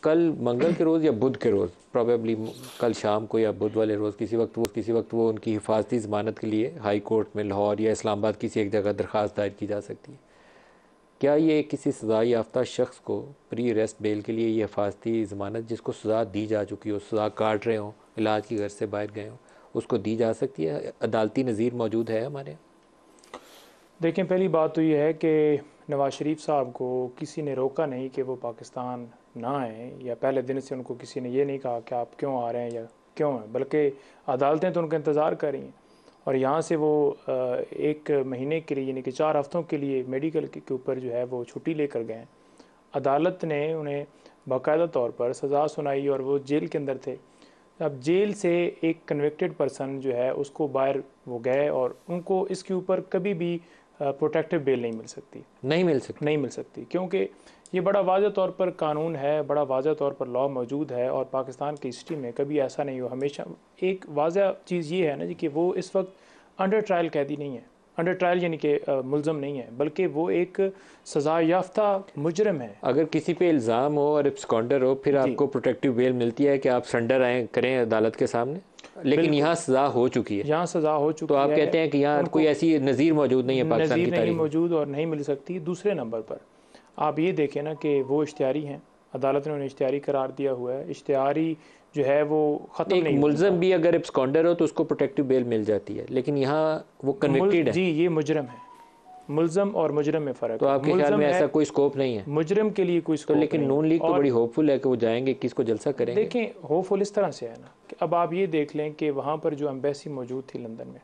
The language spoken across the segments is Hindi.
कल मंगल के रोज़ या बुध के रोज़, प्रॉबेबली कल शाम को या बुध वाले रोज़ किसी वक्त वो उनकी हिफाजती ज़मानत के लिए हाई कोर्ट में लाहौर या इस्लामाबाद किसी एक जगह दरख्वास्त दायर की जा सकती है। क्या ये किसी सज़ा याफ्ता शख्स को प्री अरेस्ट बेल के लिए ये हिफाजती ज़मानत, जिसको सज़ा दी जा चुकी हो, सज़ा काट रहे हों, इलाज की घर से बाहर गए हों, उसको दी जा सकती है? अदालती नज़ीर मौजूद है हमारे? देखें, पहली बात तो ये है कि नवाज़ शरीफ साहब को किसी ने रोका नहीं कि वो पाकिस्तान ना आए, या पहले दिन से उनको किसी ने ये नहीं कहा कि आप क्यों आ रहे हैं या क्यों हैं, बल्कि अदालतें तो उनका इंतज़ार कर रही हैं। और यहाँ से वो 1 महीने के लिए, यानी कि 4 हफ्तों के लिए मेडिकल के ऊपर जो है वो छुट्टी लेकर गए। अदालत ने उन्हें बाकायदा तौर पर सज़ा सुनाई और वो जेल के अंदर थे। अब जेल से एक कन्विक्टेड पर्सन जो है उसको बाहर वो गए, और उनको इसके ऊपर कभी भी प्रोटेक्टिव बेल नहीं मिल सकती, क्योंकि ये बड़ा वाज़ेह तौर पर कानून है, बड़ा वाज़ेह तौर पर लॉ मौजूद है, और पाकिस्तान की हिस्ट्री में कभी ऐसा नहीं हुआ। हमेशा एक वाज़ेह चीज़ ये है ना जी कि वो इस वक्त अंडर ट्रायल कैदी नहीं है, अंडर ट्रायल यानी कि मुलज़म नहीं है, बल्कि वो एक सज़ा याफ्ता मुजरम है। अगर किसी पे इल्ज़ाम हो और एब्सकॉन्डर हो, फिर आपको प्रोटेक्टिव बेल मिलती है कि आप सरेंडर आए करें अदालत के सामने, लेकिन यहाँ सज़ा हो चुकी है। यहाँ सज़ा हो चुकी है, तो आप कहते हैं कि यहाँ कोई ऐसी नज़ीर मौजूद नहीं है पाकिस्तान की तारीख नहीं मौजूद और नहीं मिल सकती। दूसरे नंबर पर आप ये देखें ना कि वो इश्तिहारी हैं, अदालत ने उन्हें इश्तिहारी करार दिया हुआ है। इश्तिहारी जो है वो ख़त्म नहीं, मुलज़म भी अगर एब्सकॉन्डर हो तो उसको प्रोटेक्टिव बेल मिल जाती है, लेकिन यहाँ वो कन्विक्टेड है। जी, ये मुजरम है, मुलज़म और मुजरम में फ़र्क है। तो आपके ख्याल में ऐसा कोई स्कोप नहीं है? मुजरम के लिए कोई स्कोप तो लेकिन नून लीग तो बड़ी होपफुल है कि वो जाएंगे, किसको जलसा करेंगे। देखें, होपफुल इस तरह से है ना कि अब आप ये देख लें कि वहाँ पर जो एम्बेसी मौजूद थी लंदन में,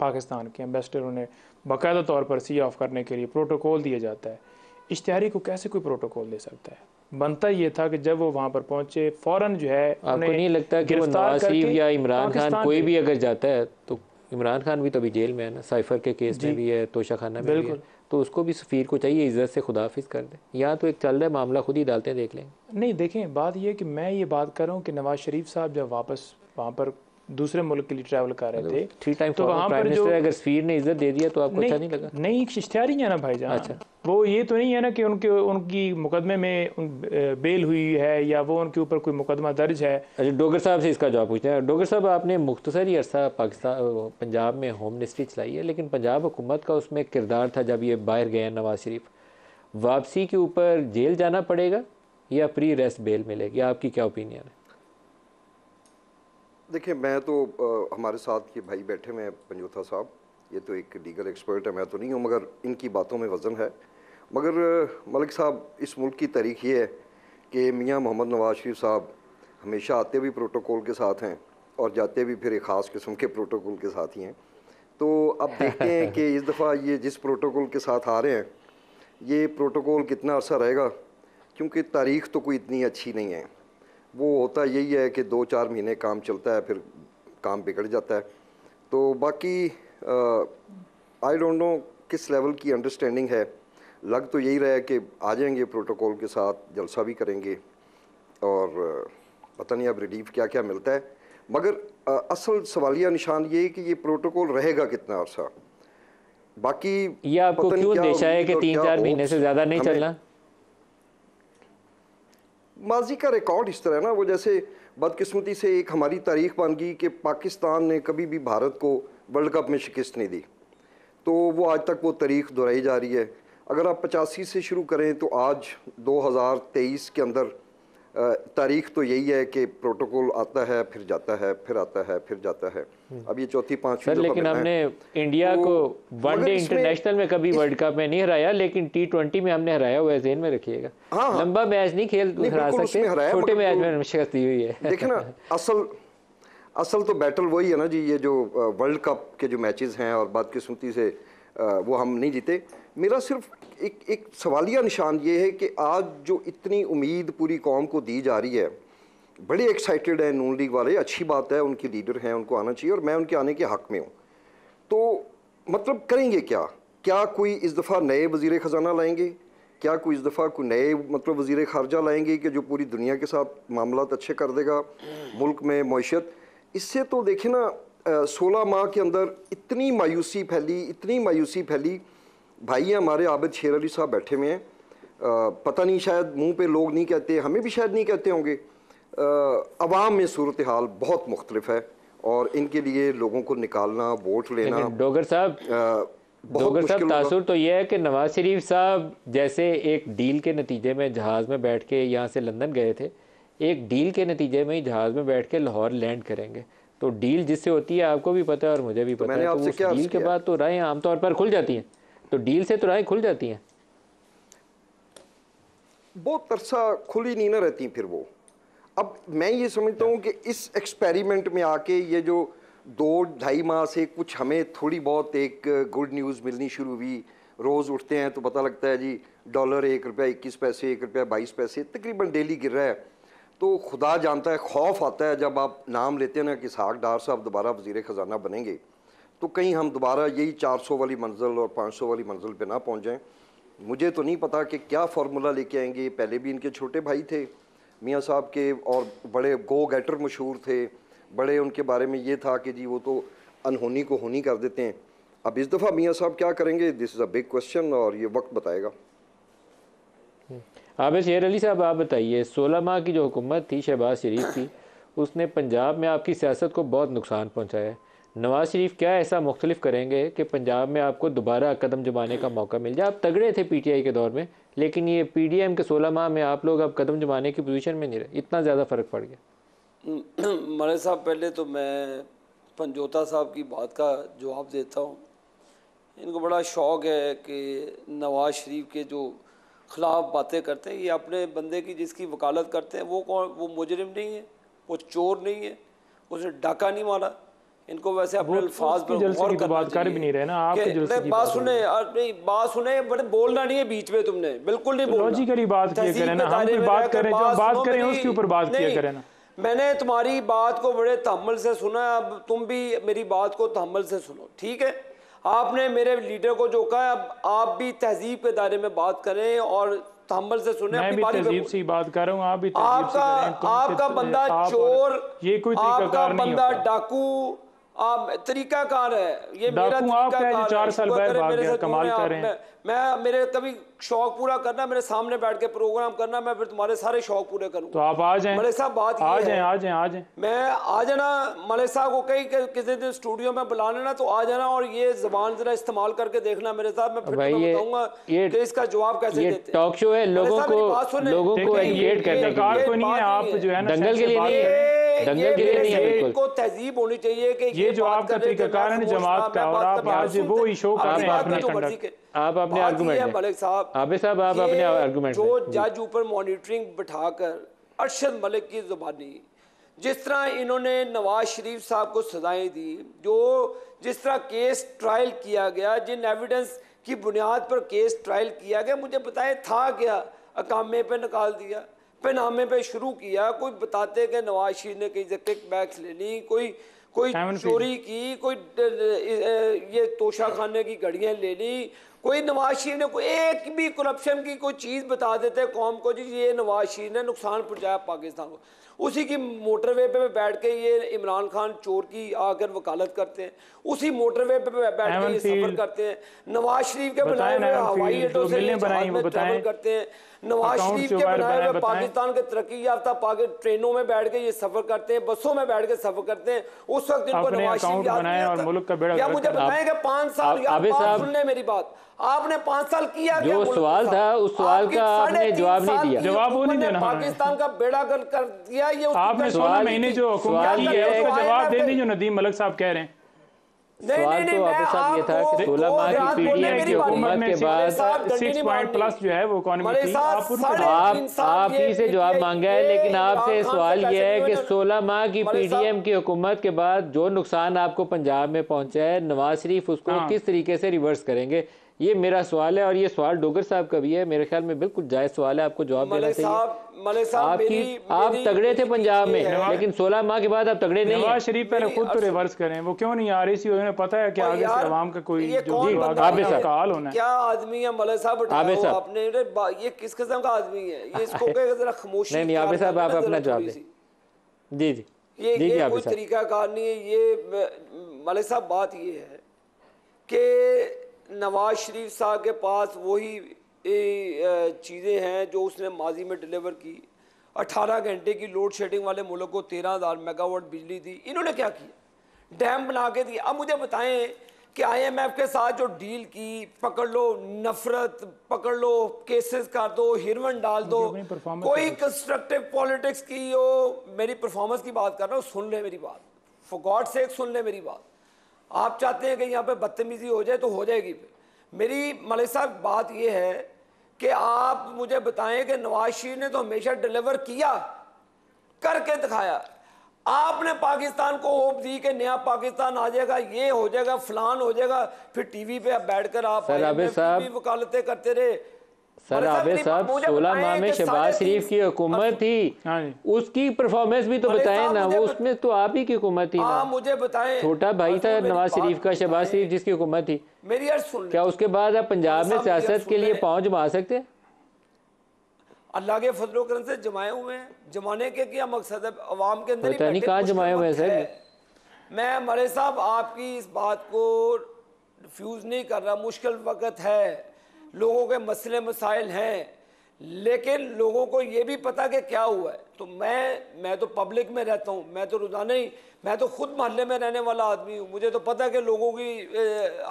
पाकिस्तान के एम्बेसडर, उन्हें बाकायदा तौर पर सी ऑफ करने के लिए प्रोटोकॉल दिया जाता है। इश्तिहारी को कैसे कोई प्रोटोकॉल दे सकता है? बनता ये था कि जब वो वहाँ पर पहुँचे फ़ौरन जो है, आपको नहीं लगता कि नवाज शरीफ या इमरान खान कोई भी अगर जाता है, तो इमरान खान भी तो अभी जेल में है ना, साइफर के केस में भी है, तोशाखाना में भी है, तो उसको भी सफ़ीर को चाहिए इज़्ज़त से खुदाफिज कर दे। यहाँ तो एक चल रहा है मामला, खुद ही डालते देख लेंगे। नहीं, देखें, बात ये है कि मैं ये बात कर रहा हूँ कि नवाज शरीफ साहब जब वापस वहाँ पर दूसरे मुल्क के लिए ट्रैवल कर रहे थे, 3 टाइम तो वहाँ पर जो अगर सफीर ने इज्जत दे दिया तो आपको अच्छा नहीं लगा? नहीं, इश्तिहारी है ना भाईजान। अच्छा, वो ये तो नहीं है ना कि उनकी मुकदमे में बेल हुई है या वो उनके ऊपर कोई मुकदमा दर्ज है। अच्छा, डोगर साहब से इसका जवाब पूछते हैं। डोगर साहब, आपने मुख्तसर ही अरसा पाकिस्तान पंजाब में होम मिनिस्ट्री चलाई है, लेकिन पंजाब हुकूमत का उसमें किरदार था जब ये बाहर गए नवाज शरीफ, वापसी के ऊपर जेल जाना पड़ेगा या प्री अरेस्ट बेल मिलेगी? आपकी क्या ओपिनियन है? देखिए, मैं तो हमारे साथ ये भाई बैठे हुए हैं पंजोथा साहब, ये तो एक लीगल एक्सपर्ट है, मैं तो नहीं हूँ, मगर इनकी बातों में वज़न है। मगर मलिक साहब, इस मुल्क की तारीख ये है कि मियाँ मोहम्मद नवाज शरीफ साहब हमेशा आते भी प्रोटोकॉल के साथ हैं और जाते भी फिर एक ख़ास किस्म के प्रोटोकॉल के साथ ही हैं। तो अब देखते हैं कि इस दफ़ा ये जिस प्रोटोकॉल के साथ आ रहे हैं, ये प्रोटोकॉल कितना अर्सा रहेगा, क्योंकि तारीख तो कोई इतनी अच्छी नहीं है। वो होता यही है कि 2-4 महीने काम चलता है, फिर काम बिगड़ जाता है। तो बाकी आई डोंट नो किस लेवल की अंडरस्टैंडिंग है। लग तो यही रहा है कि आ जाएंगे प्रोटोकॉल के साथ, जलसा भी करेंगे, और पता नहीं अब रिलीफ क्या क्या मिलता है। मगर असल सवालिया निशान ये है कि ये प्रोटोकॉल रहेगा कितना अर्सा। बाकी ये आपको क्यों अंदेशा है कि 3-4 महीने से ज़्यादा नहीं चलना? माजी का रिकॉर्ड इस तरह है ना, वो जैसे बदकिस्मती से एक हमारी तारीख बन गई कि पाकिस्तान ने कभी भी भारत को वर्ल्ड कप में शिकस्त नहीं दी, तो वो आज तक वो तारीख दोहराई जा रही है। अगर आप 85 से शुरू करें तो आज 2023 के अंदर तारीख तो यही है कि प्रोटोकॉल आता है, फिर जाता है, फिर आता है, फिर जाता है। अब ये चौथी पांचवी दफा। लेकिन हमने इंडिया को वनडे इंटरनेशनल में कभी वर्ल्ड कप में नहीं हराया, लेकिन T20 में हमने हराया हुआ है, ज़हन में रखिएगा। हाँ, लंबा मैच नहीं खेल हरा सकते, छोटे मैच में शिकस्त दी हुई है। देखे ना, असल तो बैटल वही है ना जी, ये जो वर्ल्ड कप के जो मैचेस हैं और बदकिस्मती से वो हम नहीं जीते। मेरा सिर्फ एक सवालिया निशान ये है कि आज जो इतनी उम्मीद पूरी कौम को दी जा रही है, बड़े एक्साइटेड हैं नून लीग वाले, अच्छी बात है, उनके लीडर हैं, उनको आना चाहिए और मैं उनके आने के हक़ में हूँ। तो मतलब करेंगे क्या कोई इस दफ़ा नए वज़ीर ख़जाना लाएंगे? क्या कोई इस दफ़ा कोई नए मतलब वज़ीर ख़ारजा लाएंगे कि जो पूरी दुनिया के साथ मामलात अच्छे कर देगा, मुल्क में मईशत? इससे तो देखें ना, 16 माह के अंदर इतनी मायूसी फैली। भाई हमारे आबिद शेर अली साहब बैठे हुए हैं, पता नहीं, शायद मुंह पे लोग नहीं कहते, हमें भी शायद नहीं कहते होंगे। अवाम में सूरत हाल बहुत मुख्तलिफ है और इनके लिए लोगों को निकालना, वोट लेना डोगर साहब तासुर तो यह है कि नवाज शरीफ साहब जैसे एक डील के नतीजे में जहाज़ में बैठ के यहाँ से लंदन गए थे, एक डील के नतीजे में ही जहाज़ में बैठ के लाहौर लैंड करेंगे। तो डील जिससे होती है आपको भी पता है और मुझे भी पता है, तो उस डील के बाद तो राहें आमतौर पर खुल जाती हैं, तो डील से तो राहें खुल जाती हैं, बहुत अरसा खुली नहीं ना रहती फिर वो। अब मैं ये समझता हूँ कि इस एक्सपेरिमेंट में आके ये जो 2-2.5 माह से कुछ हमें थोड़ी बहुत एक गुड न्यूज़ मिलनी शुरू हुई, रोज़ उठते हैं तो पता लगता है जी डॉलर 1 रुपया 21 पैसे, 1 रुपया 22 पैसे तकरीबन डेली गिर रहा है, तो खुदा जानता है, खौफ आता है जब आप नाम लेते हैं ना कि इसहाक डार साहब दोबारा वज़ीर ख़जाना बनेंगे, तो कहीं हम दोबारा यही 400 वाली मंजिल और 500 वाली मंजिल पे ना पहुँच जाएँ। मुझे तो नहीं पता कि क्या फार्मूला लेके आएंगे। पहले भी इनके छोटे भाई थे मियाँ साहब के और बड़े गो गेटर मशहूर थे, बड़े उनके बारे में ये था कि जी वो तो अनहोनी को होनी कर देते हैं। अब इस दफ़ा मियाँ साहब क्या करेंगे, this is a big question और ये वक्त बताएगा। आबिद शेर अली साहब आप बताइए, 16 माह की जो हुकूमत थी शहबाज शरीफ की, उसने पंजाब में आपकी सियासत को बहुत नुकसान पहुँचाया है। नवाज शरीफ क्या ऐसा मुख्तलिफ करेंगे कि पंजाब में आपको दोबारा कदम जमाने का मौका मिल जाए? आप तगड़े थे पीटीआई के दौर में, लेकिन ये पीडीएम के 16 माह में आप लोग अब कदम जमाने की पोजीशन में नहीं रहे, इतना ज़्यादा फ़र्क पड़ गया। मलिक साहब, पहले तो मैं पंजोता साहब की बात का जवाब देता हूँ। इनको बड़ा शौक़ है कि नवाज शरीफ के जो ख़िलाफ़ बातें करते हैं, ये अपने बंदे की जिसकी वकालत करते हैं वो कौन, वो मुजरिम नहीं है, वो चोर नहीं है, उसने डाका नहीं मारा। इनको वैसे अपने अल्फाज पर गौर करना चाहिए। भी नहीं रहे ना आप, बात सुने, नहीं बात सुने, बड़े बोलना नहीं है बीच में, तुमने बिल्कुल नहीं बोलना। लॉजिकली बात किया करें ना, हम कोई बात करें, जो बात करें उसके ऊपर बात किया करें ना। मैंने तुम्हारी बात को बड़े तहम्मुल से सुना, अब तुम भी मेरी बात को तहम्मुल से सुनो, ठीक है? आपने मेरे लीडर को जो कहा, अब आप भी तहजीब के दायरे में बात करें और तहम्मुल से सुने। मैं भी तहजीब से बात कर रहा हूँ, आप भी तहजीब से करें। आपका बंदा चोर, ये कोई आपका बंदा डाकू, आप तरीकाकार है, ये मेरा तरीकाकार 4 साल बाद भाग गया, कमाल कर रहे हैं। मैं मेरे कभी शौक पूरा करना, मेरे सामने बैठ के प्रोग्राम करना, मैं फिर तुम्हारे सारे शौक पूरे करूँ। तो आप आ जाएं मलिक साहब, बात आ जाएं। मैं आ जाना, मलिक साहब को कहीं किसी दिन स्टूडियो में बुला लेना तो आ जाना, और ये जबान जरा इस्तेमाल करके देखना मेरे साथ, मैं फिर बताऊंगा कि इसका जवाब कैसे देते हैं। टॉक शो है, लोगों को एजुकेट करने को नहीं है, आप जो है ना दंगल के लिए नहीं है, दंगल के लिए नहीं है, बिल्कुल को तहजीब होनी चाहिए कि ये जो आपका तरीकाकार है जमात का, और आप आज वो ही शो कर रहे हैं अपना कंडक्ट। आप अपने आर्गुमेंट मलिक साहब, आबिद साहब आप अपने आर्गुमेंट जो जज ऊपर मॉनिटरिंग बिठाकर अरशद मलिक की जुबानी, जिस तरह इन्होंने नवाज शरीफ साहब को सजाएं दी, जो जिस तरह केस ट्रायल किया गया, जिन एविडेंस की बुनियाद पर केस ट्रायल किया गया, मुझे बताएं था क्या? अकामे पे निकाल दिया, पैनामे पे शुरू किया, कोई बताते कि नवाज शरीफ ने कहीं से किक बैक्स ले ली, कोई चोरी की, कोई ये तोशा खाने की घड़ियाँ ले ली, कोई नवाज शरीफ ने कोई एक भी करप्शन की कोई चीज़ बता देते कौम को, जी ये नवाज शरीफ ने नुकसान पहुंचाया पाकिस्तान को। उसी की मोटरवे पे बैठ के ये इमरान खान चोर की आकर वकालत करते हैं, उसी मोटरवे पे बैठ के ये सफर करते हैं, नवाज शरीफ के बनाए हुए हवाई अड्डों से ट्रैवल करते हैं, नवाज शरीफ के बनाए हुए पाकिस्तान के तरक्की याफ्ता ट्रेनों में बैठ के ये सफर करते हैं, बसों में बैठ के सफर करते हैं। उस वक्त इनको नवाज शरीफ याद नहीं आता। या मुझे बताएं कि 5 साल, सुन ले मेरी बात, आपने 5 साल किया जो सवाल था, उस सवाल का आपने जवाब नहीं दिया। जवाब वो नहीं देना, पाकिस्तान का बेड़ा गर्क कर दिया। ये आपने 16 महीने जो हुकूमत की है उसका जवाब दे दी जो नदीम मलिक साहब कह रहे हैं। सवाल तो आपके साथ ये था कि 16 माह की पीडीएम की हुकूमत के बाद 6 पॉइंट प्लस जो है वो इकोनॉमी थी, आप ही से जवाब मांगा है, लेकिन आपसे सवाल ये है कि 16 माह की पीडीएम की हुकूमत के बाद जो नुकसान आपको पंजाब में पहुंचा है, नवाज शरीफ उसको किस तरीके से रिवर्स करेंगे, ये मेरा सवाल है। और ये सवाल डोगर साहब का भी है, मेरे ख्याल में बिल्कुल जायज़ सवाल है, आपको जवाब देना चाहिए। आप तगड़े थे पंजाब में, लेकिन 16 माह के बाद आप तगड़े नहीं। नवाज शरीफ पहले खुद तो रिवर्स करें, वो क्यों नहीं आ रही थी? उन्हें पता है कि आगे से आवाम का कोई हाल होना है। क्या आदमी है मलिक साहब, आपने ये किस किस्म का आदमी है? ये इसको जरा खामोशी। नहीं आबिद साहब आप अपना जवाब दें। जी जी, ये कोई तरीकाकार नहीं है। ये मलिक साहब बात ये है कि नवाज शरीफ साहब के पास वही चीज़ें हैं जो उसने माजी में डिलीवर की। 18 घंटे की लोड शेडिंग वाले मुल्क को 13,000 मेगावाट बिजली दी। इन्होंने क्या किया? डैम बना के दिया। अब मुझे बताएं कि IMF के साथ जो डील की, पकड़ लो नफरत, पकड़ लो केसेस कर दो, हिरवन डाल दो, कोई कंस्ट्रक्टिव पॉलिटिक्स की हो। मेरी परफॉर्मेंस की बात कर रहा हूँ, सुन ले मेरी बात, फॉर गॉड सेक सुन ले मेरी बात। आप चाहते हैं कि यहाँ पे बदतमीजी हो जाए तो हो जाएगी। मेरी मलिक साहब बात ये है कि आप मुझे बताएं कि नवाज शरीफ ने तो हमेशा डिलीवर किया, करके दिखाया। आपने पाकिस्तान को होप दी कि नया पाकिस्तान आ जाएगा, ये हो जाएगा, फलान हो जाएगा, फिर टीवी पे बैठकर आप भी वकालतें करते रहे। सर आबिद साहब 16 माह में शहबाज शरीफ की हुकूमत थी, उसकी परफॉर्मेंस भी तो बताएं ना। वो उसमें तो आप ही की हुकूमत थी ना। मुझे बताएं, छोटा भाई था नवाज शरीफ का, शहबाज शरीफ जिसकी हुकूमत थी। मेरी अर्ज सुन, क्या उसके बाद आप पंजाब में सियासत के लिए पाँव जमा सकते हैं? अल्लाह के फजलो करम से जमाए हुए हैं। जमाने के क्या मकसद है? अवाम के अंदर पता नहीं कहाँ जमाए हुए हैं सर। मैं मरे साहब आपकी इस बात को रिफ्यूज़ नहीं कर रहा। मुश्किल वक्त है, लोगों के मसले मसाइल हैं, लेकिन लोगों को ये भी पता कि क्या हुआ है। तो मैं तो पब्लिक में रहता हूँ, मैं तो रोज़ाना ही, मैं तो खुद मोहल्ले में रहने वाला आदमी हूँ। मुझे तो पता है कि लोगों की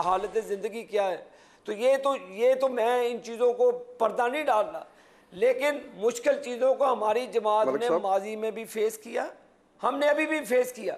हालत ज़िंदगी क्या है। तो ये तो मैं इन चीज़ों को पर्दा नहीं डाल रहा, लेकिन मुश्किल चीज़ों को हमारी जमात ने माजी में भी फेस किया, हमने अभी भी फेस किया।